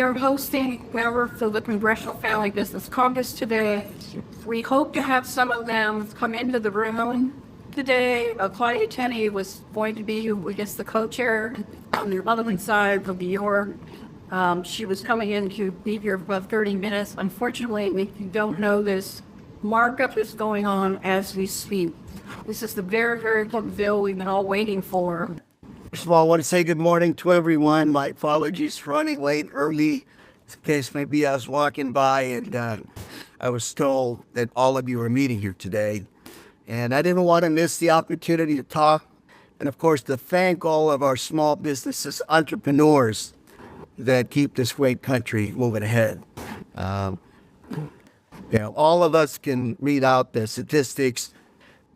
are hosting members of the Congressional Family Business Caucus today. We hope to have some of them come into the room today. Claudia Tenney was going to be, I guess, the co-chair on the Republican side of New York. She was coming in to be here for about 30 minutes. Unfortunately, if you don't know this, markup is going on as we speak. This is the very, very important bill we've been all waiting for. First of all, I want to say good morning to everyone. My apologies for running late early. In case maybe I was walking by and I was told that all of you are meeting here today. And I didn't want to miss the opportunity to talk. And of course, to thank all of our small businesses, entrepreneurs that keep this great country moving ahead. All of us can read out the statistics.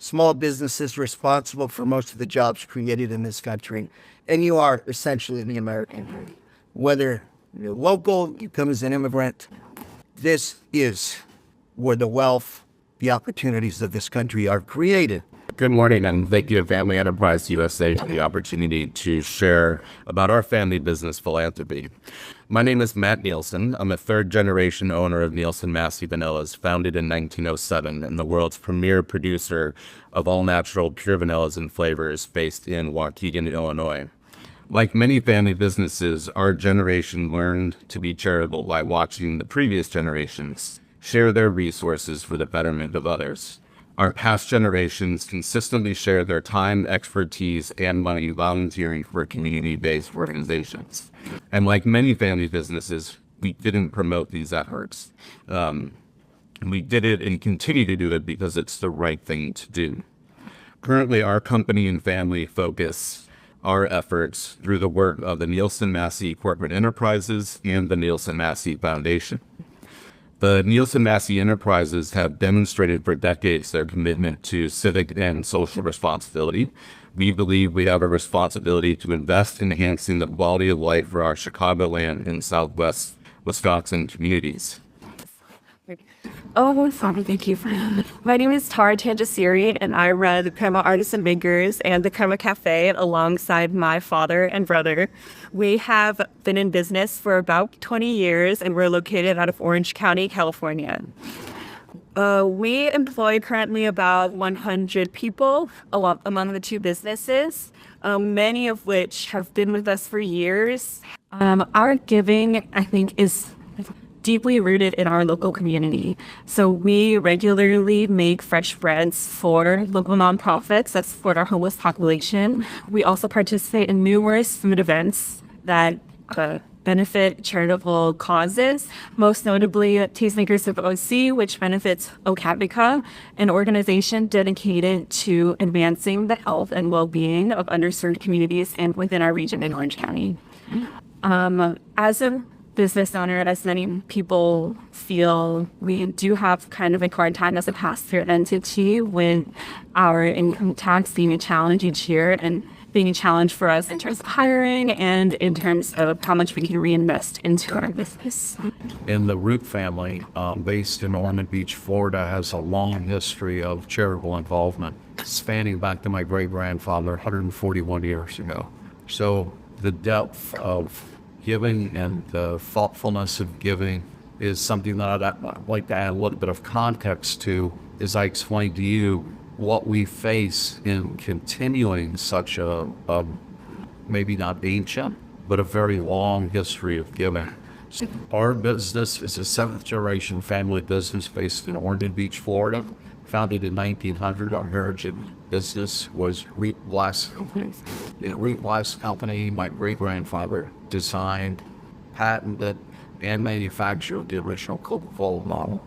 Small businesses responsible for most of the jobs created in this country. And you are essentially the American dream. Whether you're local, you come as an immigrant, this is where the wealth, the opportunities of this country are created. Good morning, and thank you to Family Enterprise USA for the opportunity to share about our family business philanthropy. My name is Matt Nielsen. I'm a third-generation owner of Nielsen-Massey vanillas, founded in 1907, and the world's premier producer of all-natural pure vanillas and flavors based in Waukegan, Illinois. Like many family businesses, our generation learned to be charitable by watching the previous generations share their resources for the betterment of others. Our past generations consistently share their time, expertise, and money volunteering for community-based organizations. And like many family businesses, we didn't promote these efforts. We did it and continue to do it because it's the right thing to do. Currently, our company and family focus our efforts through the work of the Nielsen-Massey Corporate Enterprises and the Nielsen-Massey Foundation. The Nielsen-Massey Enterprises have demonstrated for decades their commitment to civic and social responsibility. We believe we have a responsibility to invest in enhancing the quality of life for our Chicagoland and Southwest Wisconsin communities. Oh, sorry, thank you. My name is Tanjasiri, and I run the Crema Artisan Bakers and the Crema Cafe alongside my father and brother. We have been in business for about 20 years, and we're located out of Orange County, California. We employ currently about 100 people among the two businesses, many of which have been with us for years. Our giving, I think, is deeply rooted in our local community. So we regularly make fresh breads for local nonprofits that support our homeless population. We also participate in numerous food events that benefit charitable causes, most notably Tastemakers of OC, which benefits Okapica, an organization dedicated to advancing the health and well-being of underserved communities and within our region in Orange County. As a business owner, as many people feel, we do have kind of a hard time as a pass-through entity with our income tax being a challenge each year and being a challenge for us in terms of hiring and in terms of how much we can reinvest into our business. And the Root family, based in Ormond Beach, Florida, has a long history of charitable involvement, spanning back to my great-grandfather 141 years ago. So the depth of giving and the thoughtfulness of giving is something that I'd like to add a little bit of context to as I explain to you what we face in continuing such a maybe not ancient, but a very long history of giving. Our business is a seventh-generation family business based in Ormond Beach, Florida. Founded in 1900, our heritage business was Reed Glass Company. The Reed Glass Company, my great-grandfather designed, patented, and manufactured the original Coca-Cola model.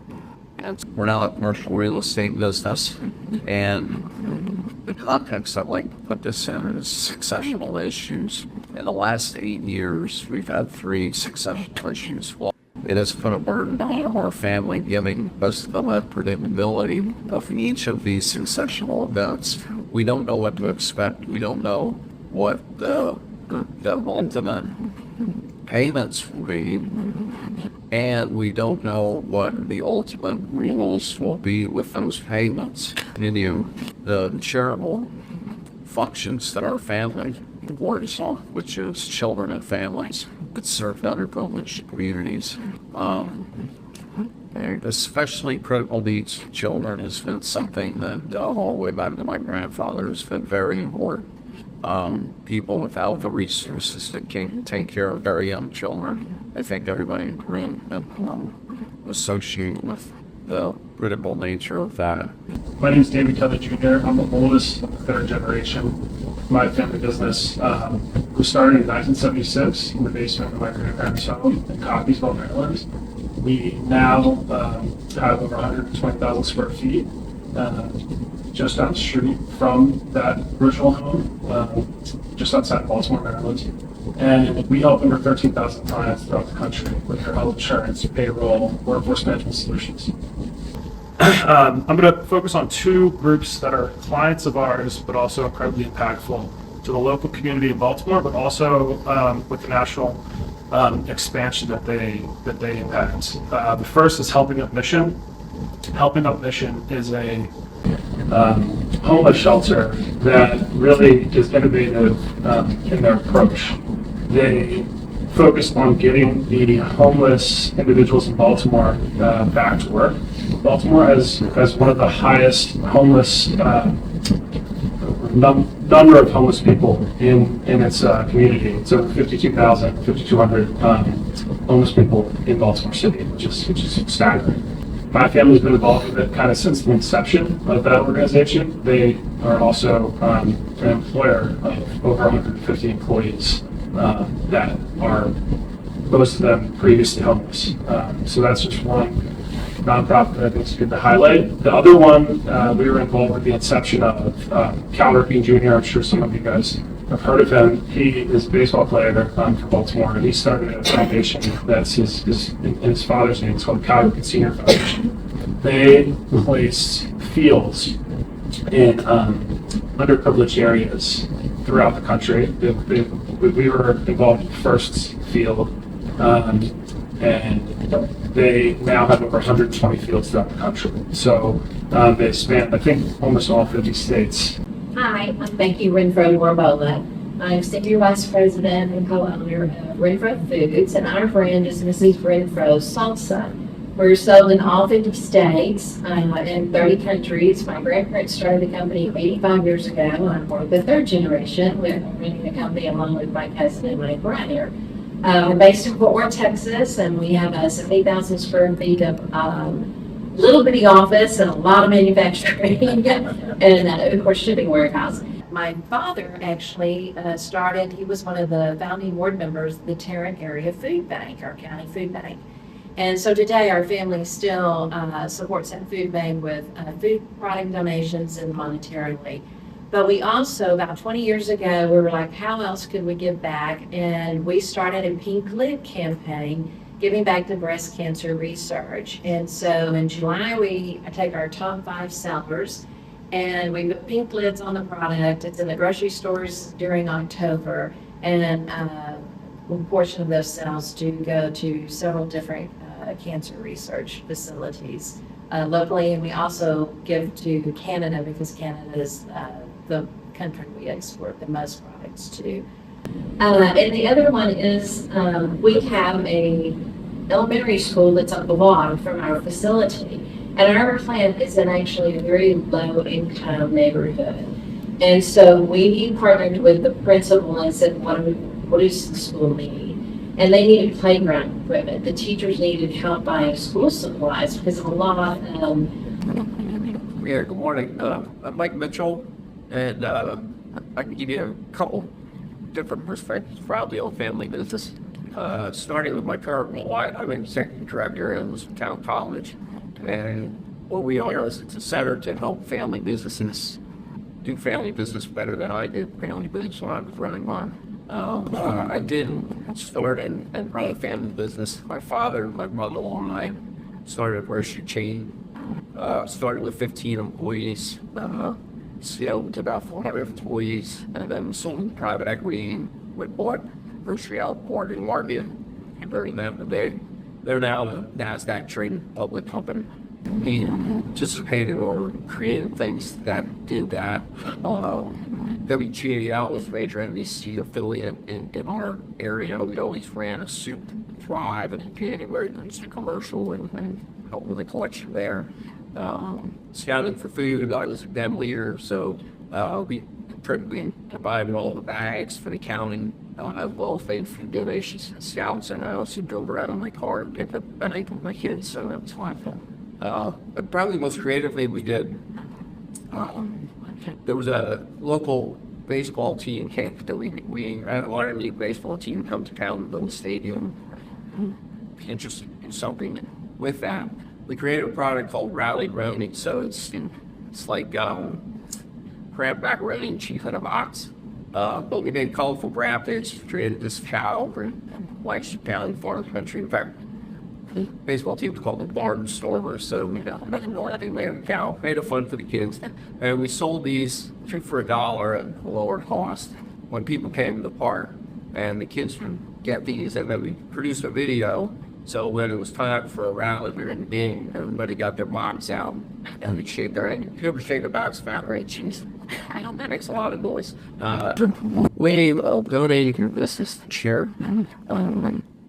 And we're now a commercial real estate business. And the context I'd like to put this in is successional issues. In the last 8 years, we've had 3 successional issues. It has put a burden on our family, giving us the unpredictability of each of these successional events. We don't know what to expect. We don't know what the ultimate payments will be. And we don't know what the ultimate rules will be with those payments. The charitable functions that our family works on, which is children and families. could serve underprivileged communities. And especially critical needs children has been something that all the way back to my grandfather has been very important. People without the resources that can take care of very young children. I think everybody in the room associate with the critical nature of that. My name is David Kelly Jr. I'm the oldest of the third generation. My family business was started in 1976 in the basement of my grandparents' home in Cockeysville, Maryland. We now have over 120,000 square feet just down the street from that original home, just outside Baltimore, Maryland. And we help over 13,000 clients throughout the country with their health insurance, payroll, workforce management solutions. I'm going to focus on two groups that are clients of ours, but also incredibly impactful to the local community of Baltimore, but also with the national expansion that they impact. The first is Helping Up Mission. Helping Up Mission is a homeless shelter that really is innovative in their approach. They focus on getting the homeless individuals in Baltimore back to work. Baltimore has one of the highest homeless number of homeless people in its community. It's over 5,200 homeless people in Baltimore City, which is staggering. My family's been involved with it kind of since the inception of that organization. They are also an employer of over 150 employees that are, most of them, previously homeless. So that's just one nonprofit that I think is good to highlight. The other one, we were involved with the inception of Cal Ripken Jr. I'm sure some of you guys have heard of him. He is a baseball player for Baltimore, and he started a foundation that's in his father's name. It's called Cal Ripken Senior Foundation. They placed fields in underprivileged areas throughout the country. We were involved in the first field, and they now have over 120 fields throughout the country. So they span, I think, almost all 50 states. Hi, I'm Becky Renfro-Warbola. I'm Senior Vice President and co-owner of Renfro Foods, and our brand is Mrs. Renfro's Salsa. We're sold in all 50 states in 30 countries. My grandparents started the company 85 years ago. I'm more of the third generation. We're running the company along with my cousin and my brother. We're based in Fort Worth, Texas, and we have a 70,000 square feet of little bitty office and a lot of manufacturing and, of course, shipping warehouse. My father actually started, he was one of the founding board members of the Tarrant Area Food Bank, our county food bank. And so today our family still supports that food bank with food product donations and monetarily. But we also, about 20 years ago, we were like, how else could we give back? And we started a Pink Lid campaign, giving back to breast cancer research. And so in July, we take our top 5 sellers and we put pink lids on the product. It's in the grocery stores during October. And a portion of those sales do go to several different cancer research facilities locally. And we also give to Canada because Canada is the country we export the most products to. And the other one is we have a elementary school that's up the block from our facility. And our plant is in actually a very low income neighborhood. And so we partnered with the principal and said, what does the school need? And they needed playground equipment. The teachers needed help buying school supplies because a lot Yeah, good morning. I'm Mike Mitchell, and I can give you a couple different perspectives about the old family business. Starting with my parent, I'm an executive director at Town College, and what we are is it's a center to help family businesses do family business better than I did family business when I was running mine. I did start and run a family business. My father, my mother-in-law, and I started a grocery chain. Started with 15 employees, scaled to about 400 employees, and then sold private equity. We bought grocery outport in Market and buried them today. They're now a NASDAQ traded public company. we anticipated or created things that did that. WGAL was a major NBC affiliate in our area. We always ran a soup drive in January. There's a commercial and helped with the collection there. Scouting for food, I was a den leader, so we provided all the bags for the county. Well-paid for donations and scouts, and I also drove around in my car and picked up anything with my kids, so that was fun. But probably the most creative thing we did, there was a local baseball team camp that we wanted a new baseball team come to town and build a stadium. Interested in something with that. We created a product called Rally Roni, so it's like crab macaroni and cheese in a box. But we made colorful graphics, created this cow and flagship town in foreign country. In fact, the baseball team was called the Barnstormers, so we made a cow, made it fun for the kids. And we sold these for $1 at a lower cost when people came to the park. And the kids would get these, and then we produced a video. So when it was time for a rally, we were in the game, everybody got their moms out, and we shake their head. Whoever shake the box, fat right cheese. I know that makes a lot of noise. We donated your business to share.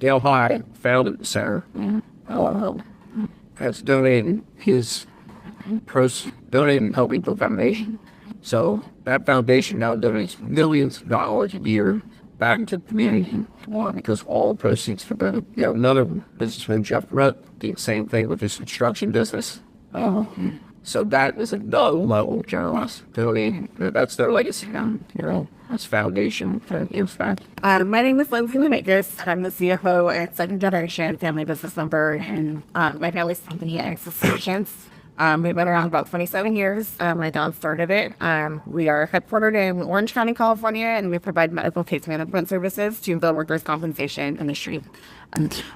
Dale High founded the center. Has donated his donated helping the foundation. So that foundation now donates millions of dollars a year back to the community, because all the proceeds for the, another businessman, Jeff Rutt, did the same thing with his construction business. So that is another level of generosity. That's their legacy now, that's foundation for impact. My name is Nielsen-Massey. I'm the CFO at second generation family business member in my family's company, Access Solutions. We've been around about 27 years. My dad started it. We are headquartered in Orange County, California, and we provide medical case management services to the workers' compensation industry.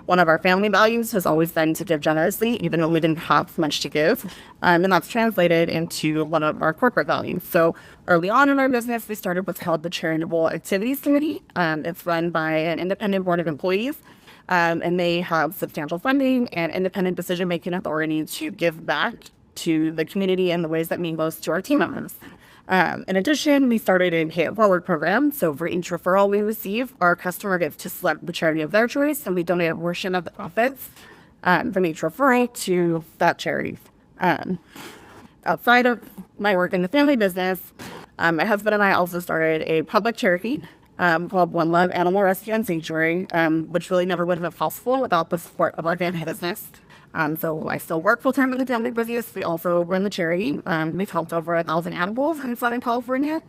One of our family values has always been to give generously, even when we didn't have much to give. And that's translated into one of our corporate values. So early on in our business, we started what's called the Charitable Activities Committee. It's run by an independent board of employees. And they have substantial funding and independent decision-making authority to give back to the community in the ways that mean most to our team members. In addition, we started a Pay It Forward program. So for each referral we receive, our customer gets to select the charity of their choice, and we donate a portion of the profits from each referral to that charity. Outside of my work in the family business, my husband and I also started a public charity called One Love Animal Rescue and Sanctuary, which really never would have been possible without the support of our family business. So I still work full-time in the family business. We also run the charity. We've helped over 1,000 animals in Southern California,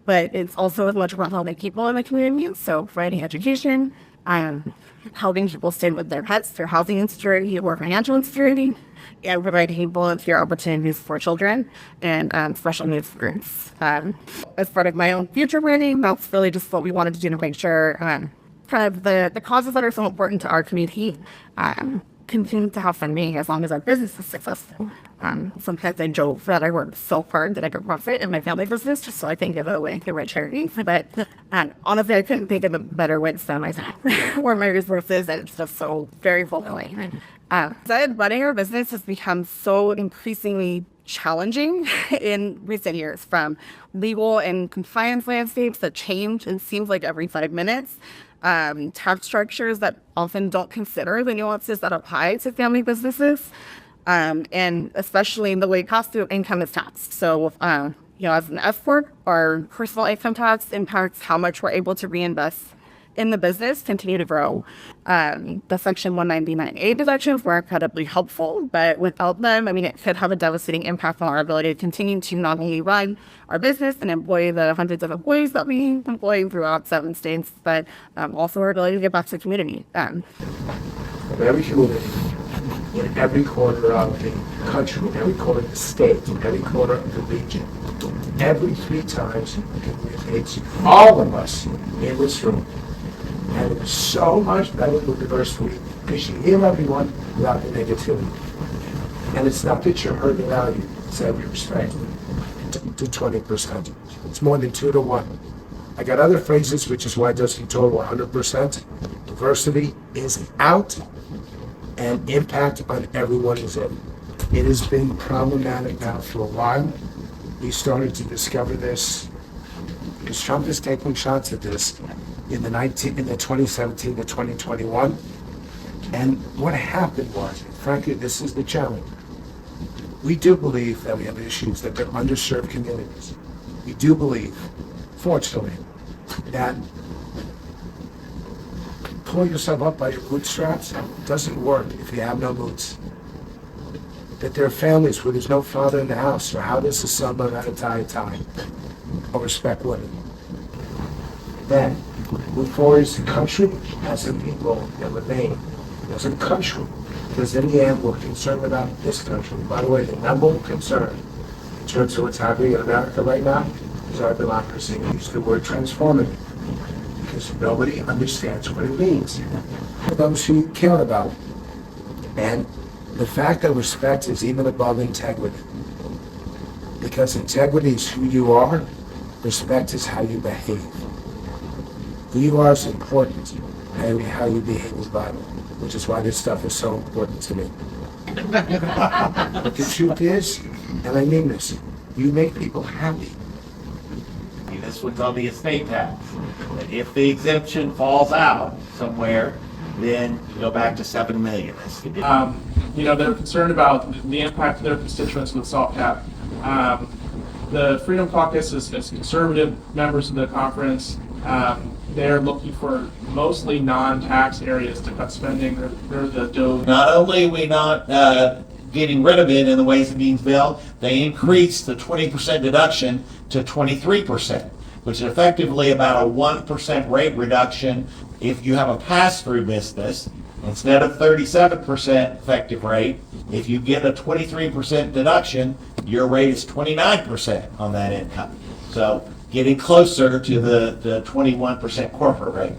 but it's also as much about helping people in the community. So providing education, helping people stay with their pets through housing insecurity or financial insecurity, and providing volunteer opportunities for children and special needs groups. As part of my own future planning, that's really just what we wanted to do to make sure kind of the causes that are so important to our community continue to have funding as long as our business is successful. Sometimes I joke that I work so hard that I could profit in my family business just so I can give it away to right charities. But honestly, I couldn't think of a better way to spend my time or my resources, and it's just so very fulfilling. Running our business has become so increasingly challenging in recent years, from legal and compliance landscapes that change, it seems like every 5 minutes. Tax structures that often don't consider the nuances that apply to family businesses, and especially the way cost of income is taxed. So, as an S corp, our personal income tax impacts how much we're able to reinvest in the business, continue to grow. The Section 199A deductions were incredibly helpful, but without them, it could have a devastating impact on our ability to continue to not only run our business and employ the hundreds of employees that we employ throughout 7 states, but also our ability to get back to the community. Every community, in every corner of the country, in every corner of the state, in every corner of the region, every 3 times it communicates all of us in this room. And it's so much better with diversity because you hear everyone without the negativity. And it's not that you're hurting value, it's every respect to 20%. It's more than 2 to 1. I got other phrases, which is why it doesn't total 100%. Diversity is out and impact on everyone is in. It has been problematic now for a while. We started to discover this because Trump is taking shots at this in the 2017 to 2021. And what happened was, frankly, this is the challenge. We do believe that we have issues, that they're underserved communities. We do believe, fortunately, that pull yourself up by your bootstraps doesn't work if you have no boots. That there are families where there's no father in the house, or how does the son learn how to tie a tie or respect women? Then, move forward as a country, as a people, and remain as a country. Because in the end, we're concerned about this country. By the way, the number one concern in terms of what's happening in America right now is our democracy. We use the word transformative because nobody understands what it means for those who care about it. And the fact that respect is even above integrity. Because integrity is who you are, respect is how you behave. Who you are is important, and how you behave is vital, which is why this stuff is so important to me. But the truth is, and I mean this, you make people happy. This one's on the estate tax. And if the exemption falls out somewhere, then you go back to 7 million. They're concerned about the impact of their constituents with salt cap. The Freedom Caucus is conservative members of the conference. They're looking for mostly non-tax areas to cut spending. They're the dough. Not only are we not getting rid of it in the Ways and Means bill, they increased the 20% deduction to 23%, which is effectively about a 1% rate reduction if you have a pass-through business. Instead of 37% effective rate, if you get a 23% deduction, your rate is 29% on that income. So getting closer to the 21% corporate rate.